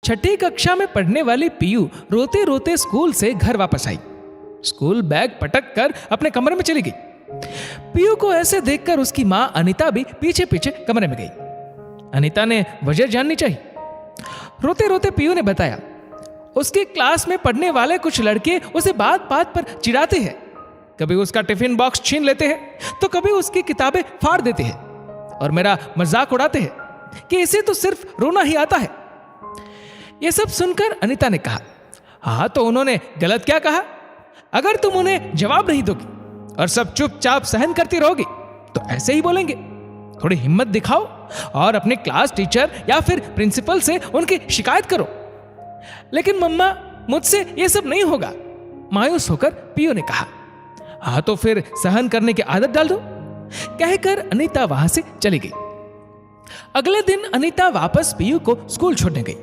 छठी कक्षा में पढ़ने वाली पीयू रोते रोते स्कूल से घर वापस आई। स्कूल बैग पटक कर अपने कमरे में चली गई। पीयू को ऐसे देखकर उसकी मां अनीता भी पीछे पीछे कमरे में गई। अनीता ने वजह जाननी चाहिए। रोते रोते पीयू ने बताया, उसकी क्लास में पढ़ने वाले कुछ लड़के उसे बात बात पर चिढ़ाते हैं। कभी उसका टिफिन बॉक्स छीन लेते हैं तो कभी उसकी किताबें फाड़ देते हैं और मेरा मजाक उड़ाते हैं कि इसे तो सिर्फ रोना ही आता है। यह सब सुनकर अनीता ने कहा, हाँ तो उन्होंने गलत क्या कहा? अगर तुम उन्हें जवाब नहीं दोगी और सब चुपचाप सहन करती रहोगी तो ऐसे ही बोलेंगे। थोड़ी हिम्मत दिखाओ और अपने क्लास टीचर या फिर प्रिंसिपल से उनकी शिकायत करो। लेकिन मम्मा, मुझसे यह सब नहीं होगा, मायूस होकर पीयू ने कहा। हाँ तो फिर सहन करने की आदत डाल दो, कहकर अनीता वहां से चली गई। अगले दिन अनीता वापस पीयू को स्कूल छोड़ने गई।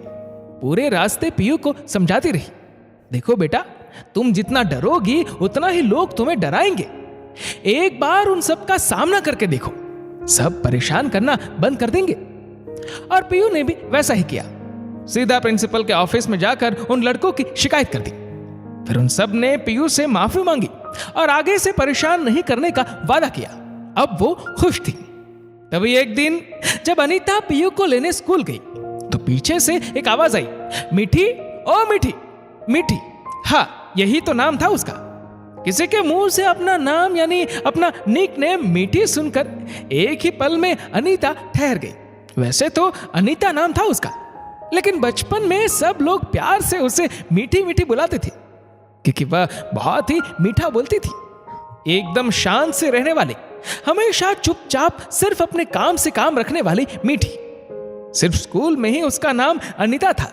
पूरे रास्ते पीयू को समझाती रही, देखो बेटा, तुम जितना डरोगी उतना ही लोग तुम्हें डराएंगे। एक बार उन सब का सामना करके देखो, सब परेशान करना बंद कर देंगे। और पीयू ने भी वैसा ही किया। सीधा प्रिंसिपल के ऑफिस में जाकर उन लड़कों की शिकायत कर दी। फिर उन सब ने पीयू से माफी मांगी और आगे से परेशान नहीं करने का वादा किया। अब वो खुश थी। तभी एक दिन जब अनीता पीयू को लेने स्कूल गई तो पीछे से एक आवाज आई, मीठी, ओ मीठी। मीठी, हाँ यही तो नाम था उसका। किसी के मुंह से अपना नाम यानी अपना निक नेम मीठी सुनकर एक ही पल में अनीता ठहर गई। वैसे तो अनीता नाम था उसका, लेकिन बचपन में सब लोग प्यार से उसे मीठी मीठी बुलाते थे क्योंकि वह बहुत ही मीठा बोलती थी। एकदम शांत से रहने वाली, हमेशा चुपचाप सिर्फ अपने काम से काम रखने वाली मीठी। सिर्फ स्कूल में ही उसका नाम अनीता था,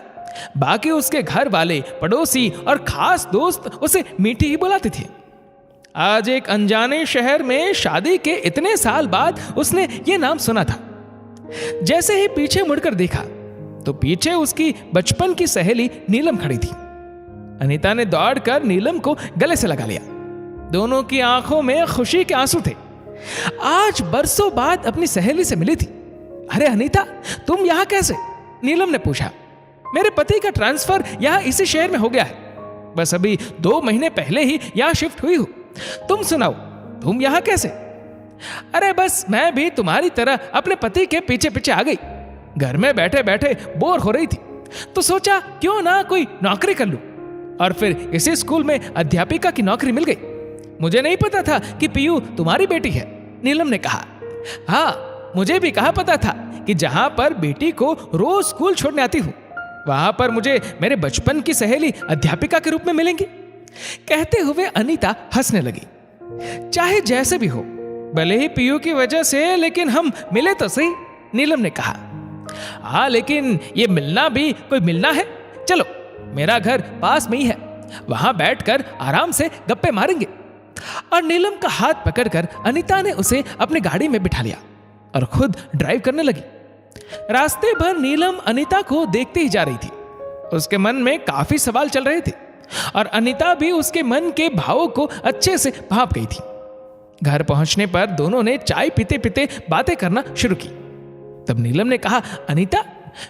बाकी उसके घर वाले, पड़ोसी और खास दोस्त उसे मीठी ही बुलाते थे। आज एक अनजाने शहर में शादी के इतने साल बाद उसने ये नाम सुना था। जैसे ही पीछे मुड़कर देखा तो पीछे उसकी बचपन की सहेली नीलम खड़ी थी। अनीता ने दौड़कर नीलम को गले से लगा लिया। दोनों की आंखों में खुशी के आंसू थे। आज बरसों बाद अपनी सहेली से मिली थी। अरे अनीता, तुम यहां कैसे? नीलम ने पूछा। मेरे पति का ट्रांसफर यहां इसी शहर में हो गया है। बस अभी 2 महीने पहले ही यहां शिफ्ट हुई हूं। तुम सुनाओ, तुम यहां कैसे? अरे बस मैं भी तुम्हारी तरह अपने पति के पीछे पीछे आ गई। घर में बैठे बैठे बोर हो रही थी तो सोचा क्यों ना कोई नौकरी कर लूं, और फिर इसी स्कूल में अध्यापिका की नौकरी मिल गई। मुझे नहीं पता था कि पीयू तुम्हारी बेटी है, नीलम ने कहा। हाँ, मुझे भी कहाँ पता था कि जहां पर बेटी को रोज स्कूल छोड़ने आती हूं वहां पर मुझे मेरे बचपन की सहेली अध्यापिका के रूप में मिलेंगी। कहते हुए अनीता हंसने लगी। चाहे जैसे भी हो, भले ही पीयू की वजह से, लेकिन हम मिले तो सही, नीलम ने कहा। हाँ, लेकिन ये मिलना भी कोई मिलना है। चलो, मेरा घर पास में ही है, वहां बैठकर आराम से गप्पे मारेंगे। और नीलम का हाथ पकड़कर अनीता ने उसे अपनी गाड़ी में बिठा लिया और खुद ड्राइव करने लगी। रास्ते भर नीलम अनीता को देखते ही जा रही थी। उसके मन में काफी सवाल चल रहे थे और अनीता भी उसके मन के भावों को अच्छे से भांप गई थी। घर पहुंचने पर दोनों ने चाय पीते पीते बातें करना शुरू की। तब नीलम ने कहा, अनीता,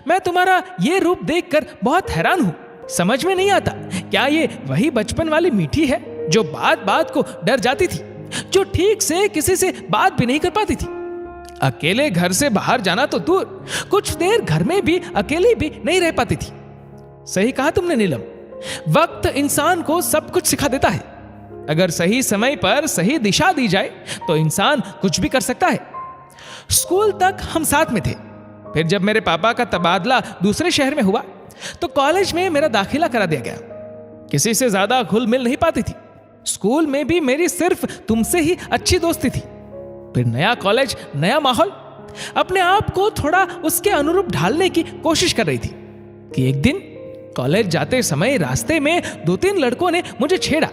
मैं तुम्हारा ये रूप देखकर बहुत हैरान हूं। समझ में नहीं आता, क्या ये वही बचपन वाली मीठी है जो बात बात को डर जाती थी, जो ठीक से किसी से बात भी नहीं कर पाती थी? अकेले घर से बाहर जाना तो दूर, कुछ देर घर में भी अकेली भी नहीं रह पाती थी। सही कहा तुमने नीलम, वक्त इंसान को सब कुछ सिखा देता है। अगर सही समय पर सही दिशा दी जाए तो इंसान कुछ भी कर सकता है। स्कूल तक हम साथ में थे, फिर जब मेरे पापा का तबादला दूसरे शहर में हुआ तो कॉलेज में मेरा दाखिला करा दिया गया। किसी से ज्यादा घुल मिल नहीं पाती थी। स्कूल में भी मेरी सिर्फ तुमसे ही अच्छी दोस्ती थी। फिर नया कॉलेज, नया माहौल, अपने आप को थोड़ा उसके अनुरूप ढालने की कोशिश कर रही थी कि एक दिन कॉलेज जाते समय रास्ते में 2-3 लड़कों ने मुझे छेड़ा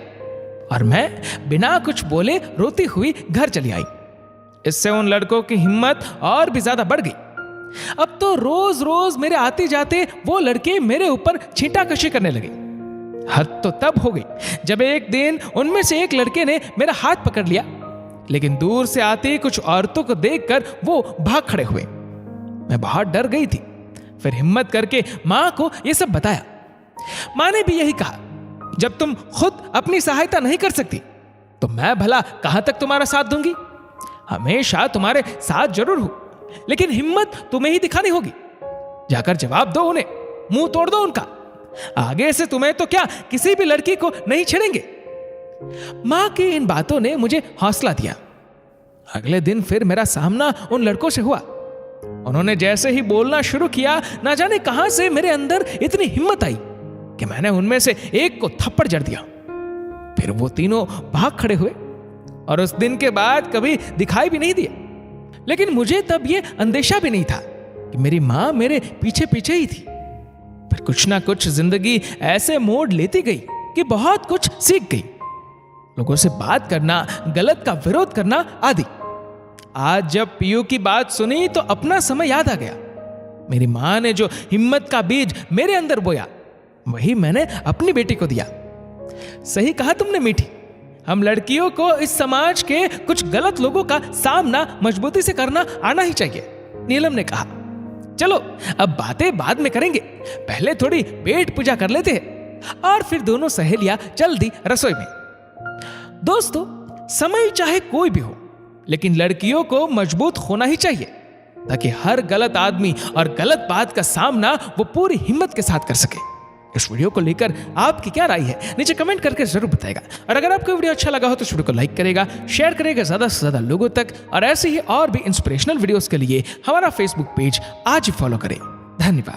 और मैं बिना कुछ बोले रोती हुई घर चली आई। इससे उन लड़कों की हिम्मत और भी ज्यादा बढ़ गई। अब तो रोज रोज मेरे आते जाते वो लड़के मेरे ऊपर छींटाकशी करने लगे। हद तो तब हो गई जब एक दिन उनमें से एक लड़के ने मेरा हाथ पकड़ लिया, लेकिन दूर से आती कुछ औरतों को देखकर वो भाग खड़े हुए। मैं बहुत डर गई थी। फिर हिम्मत करके माँ को यह सब बताया। माँ ने भी यही कहा, जब तुम खुद अपनी सहायता नहीं कर सकती तो मैं भला कहां तक तुम्हारा साथ दूंगी। हमेशा तुम्हारे साथ जरूर हूं, लेकिन हिम्मत तुम्हें ही दिखानी होगी। जाकर जवाब दो उन्हें, मुंह तोड़ दो उनका। आगे से तुम्हें तो क्या किसी भी लड़की को नहीं छेड़ेंगे। मां की इन बातों ने मुझे हौसला दिया। अगले दिन फिर मेरा सामना उन लड़कों से हुआ। उन्होंने जैसे ही बोलना शुरू किया, ना जाने कहां से मेरे अंदर इतनी हिम्मत आई कि मैंने उनमें से एक को थप्पड़ जड़ दिया। फिर वो तीनों भाग खड़े हुए और उस दिन के बाद कभी दिखाई भी नहीं दिए। लेकिन मुझे तब ये अंदेशा भी नहीं था कि मेरी मां मेरे पीछे पीछे ही थी। फिर कुछ ना कुछ जिंदगी ऐसे मोड़ लेती गई कि बहुत कुछ सीख गई। लोगों से बात करना, गलत का विरोध करना आदि। आज जब पीयू की बात सुनी तो अपना समय याद आ गया। मेरी मां ने जो हिम्मत का बीज मेरे अंदर बोया, वही मैंने अपनी बेटी को दिया। सही कहा तुमने मीठी, हम लड़कियों को इस समाज के कुछ गलत लोगों का सामना मजबूती से करना आना ही चाहिए, नीलम ने कहा। चलो अब बातें बाद में करेंगे, पहले थोड़ी पेट पूजा कर लेते हैं। और फिर दोनों सहेलियां चल दी रसोई में। दोस्तों, समय चाहे कोई भी हो, लेकिन लड़कियों को मजबूत होना ही चाहिए, ताकि हर गलत आदमी और गलत बात का सामना वो पूरी हिम्मत के साथ कर सके। इस वीडियो को लेकर आपकी क्या राय है, नीचे कमेंट करके जरूर बताएगा। और अगर आपको वीडियो अच्छा लगा हो तो इस वीडियो को लाइक करेगा, शेयर करेगा ज्यादा से ज्यादा लोगों तक। और ऐसे ही और भी इंस्पिरेशनल वीडियोस के लिए हमारा फेसबुक पेज आज ही फॉलो करें। धन्यवाद।